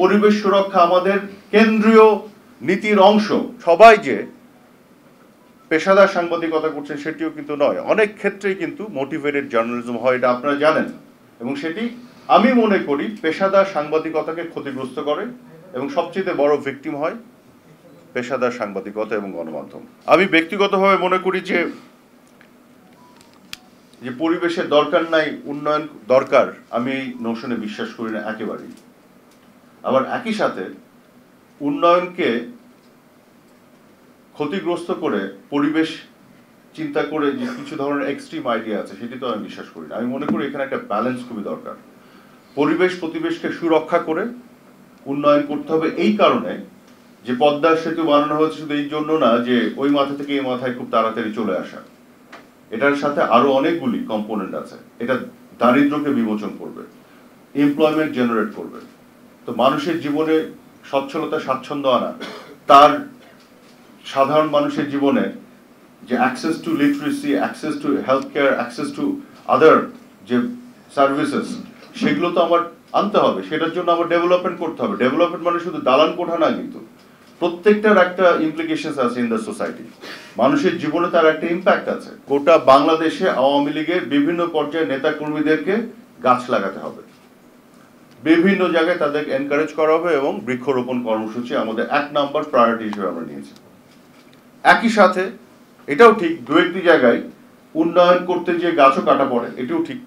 পরিবেশ সুরক্ষা আমাদের কেন্দ্রীয় নীতির অংশ। সবাই যে পেশাদার সাংবাদিকতা করছেন সেটিও কিন্তু নয়, অনেক ক্ষেত্রেই কিন্তু মোটিভেটেড জার্নালিজম হয়, এটা আপনারা জানেন, এবং সেটি আমি মনে করি পেশাদার সাংবাদিকতাকে ক্ষতিগ্রস্ত করে এবং সবচেয়ে বড় ভিকটিম হয় পেশাদার সাংবাদিকতা এবং গণমাধ্যম। আমি ব্যক্তিগতভাবে মনে করি যে পরিবেশের দরকার নাই, উন্নয়ন দরকার, আমি এই নোশনে বিশ্বাস করি না একেবারেই। আবার একই সাথে উন্নয়নকে ক্ষতিগ্রস্ত করে পরিবেশ চিন্তা করে যে কিছু ধরনের এক্সট্রিম আইডিয়া আছে সেটি তো আমি বিশ্বাস করি না। আমি মনে করি এখানে একটা ব্যালেন্স খুবই দরকার। পরিবেশ প্রতিবেশকে সুরক্ষা করে উন্নয়ন করতে হবে, এই কারণে যে পদ্মা সেতু বানানো হয়েছে শুধু এই জন্য না যে ওই মাথা থেকে এই মাথায় খুব তাড়াতাড়ি চলে আসা, এটার সাথে আরো অনেকগুলি কম্পোনেন্ট আছে। এটা দারিদ্র্যকে বিমোচন করবে, এমপ্লয়মেন্ট জেনারেট করবে, তো মানুষের জীবনে সচ্ছলতা স্বাচ্ছন্দ্য আনা, তার সাধারণ মানুষের জীবনে যে access to literacy, access to health care, access to other যে সার্ভিসেস, সেগুলো তো আমার আনতে হবে। সেটার জন্য আমার ডেভেলপমেন্ট করতে হবে। ডেভেলপমেন্ট মানে শুধু দালান কোঠা না, কিন্তু প্রত্যেকটার একটা ইমপ্লিকেশনস আছে ইন দ্য সোসাইটি। মানুষের জীবনে তার একটা ইম্প্যাক্ট আছে। গোটা বাংলাদেশে আওয়ামী লীগের বিভিন্ন পর্যায়ে নেতা কর্মীদেরকে গাছ লাগাতে হবে, বিভিন্ন জায়গায় তাদের এনকারেজ করা হবে এবং বৃক্ষরোপণ কর্মসূচি আমাদের 1 নম্বর প্রায়োরিটি হিসেবে আমরা নিয়েছি। একই সাথে এটাও ঠিক, দু একটি জায়গায় উন্নয়ন করতে যে গাছও কাটা পড়ে, এটিও ঠিক।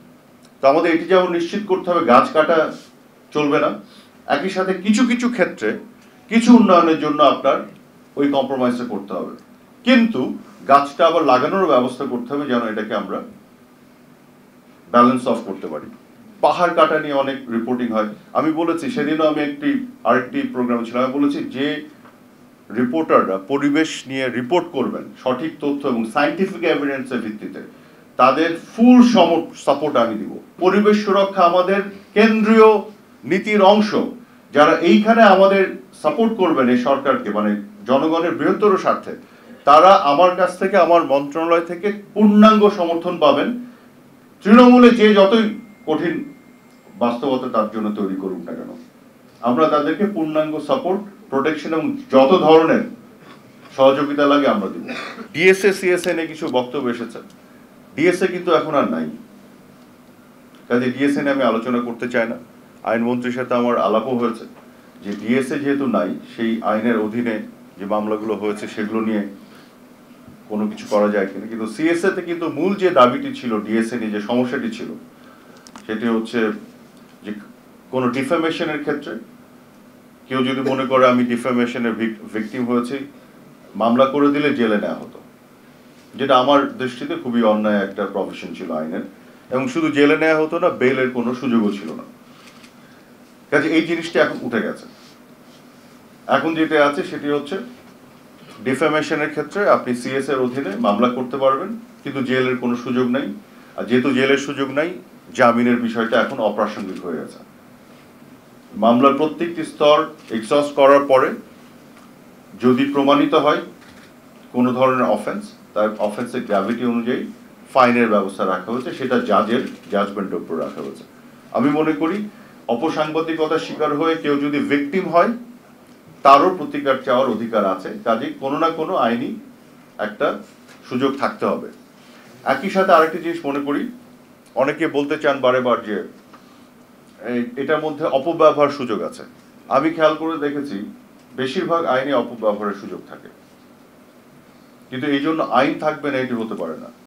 তো আমাদের এটি যেমন নিশ্চিত করতে হবে গাছ কাটা চলবে না, একই সাথে কিছু কিছু ক্ষেত্রে কিছু উন্নয়নের জন্য আপনার ওই কম্প্রোমাইজটা করতে হবে, কিন্তু গাছটা আবার লাগানোর ব্যবস্থা করতে হবে যেন এটাকে আমরা ব্যালেন্স অফ করতে পারি। পাহাড় কাটা নিয়ে অনেক রিপোর্টিং হয়। আমি বলেছি সেদিনও, আমি আরেকটি প্রোগ্রামে ছিলাম, আমি বলেছি যে রিপোর্টাররা পরিবেশ নিয়ে রিপোর্ট করবেন সঠিক তথ্য এবং সায়েন্টিফিক এভিডেন্সের ভিত্তিতে, তাদের ফুল সাপোর্ট আমি দিব। পরিবেশ সুরক্ষা আমাদের কেন্দ্রীয় নীতির অংশ। যারা এইখানে আমাদের সাপোর্ট করবেন এই সরকারকে, মানে জনগণের বৃহত্তর স্বার্থে, তারা আমার কাছ থেকে, আমার মন্ত্রণালয় থেকে পূর্ণাঙ্গ সমর্থন পাবেন। তৃণমূলে যে যতই কঠিন বাস্তবতা তার জন্য তৈরি করুক না কেন, আমরা তাদেরকে পূর্ণাঙ্গ সাপোর্ট, প্রোটেকশন এবং যত ধরনের সহযোগিতা লাগে আমরা দিব। ডিএসএ সিএসএ নিয়ে কিছু বক্তব্য এসেছে। ডিএসএ কিন্তু এখন আর নাই, কাজে ডিএসএ নিয়ে আমি আলোচনা করতে চাই না। আইনমন্ত্রীর সাথে আমার আলাপও হয়েছে যে ডিএসএ যেহেতু নাই, সেই আইনের অধীনে যে মামলাগুলো হয়েছে সেগুলো নিয়ে কোনো কিছু করা যায় কিনা। কিন্তু সিএসএ তে কিন্তু মূল যে দাবিটি ছিল, ডিএসএ নিয়ে যে সমস্যাটি ছিল, সেটি হচ্ছে যে কোনো ডিফেমেশনের ক্ষেত্রে কেউ যদি মনে করে আমি ডিফেমেশনের ভিকটিম হয়েছি, মামলা করে দিলে জেলে নেওয়া হতো, যেটা আমার দৃষ্টিতে খুবই অন্যায় একটা প্রফেশন ছিল আইনের, এবং শুধু জেলে নেওয়া হতো না, বেলের কোনো সুযোগও ছিল না। কাজে এই জিনিসটা এখন উঠে গেছে। এখন যেটা আছে সেটি হচ্ছে ডিফেমেশনের ক্ষেত্রে আপনি সিএস এর অধীনে মামলা করতে পারবেন, কিন্তু জেলের কোনো সুযোগ নাই। আর যেহেতু জেলের সুযোগ নাই, জামিনের বিষয়টা এখন অপ্রাসঙ্গিক হয়ে গেছে। মামলার প্রত্যেকটি স্তর এক্সস্ট করার পরে যদি প্রমাণিত হয় কোনো ধরনের অফেন্স, তার অফেন্সের গ্র্যাভিটি অনুযায়ী ফাইনের ব্যবস্থা রাখা হয়েছে, সেটা জাজের জাজমেন্টের উপর রাখা হয়েছে। আমি মনে করি অপসাংবাদিকতার শিকার হয়ে কেউ যদি ভিকটিম হয়, তারও প্রতিকার চাওয়ার অধিকার আছে। কাজে কোনো না কোনো আইনি একটা সুযোগ থাকতে হবে। একই সাথে আরেকটি জিনিস মনে করি, অনেকে বলতে চান বারেবার যে এটার মধ্যে অপব্যবহার সুযোগ আছে। আমি খেয়াল করে দেখেছি বেশিরভাগ আইনে অপব্যবহারের সুযোগ থাকে, কিন্তু এই জন্য আইন থাকবে না এটি হতে পারে না।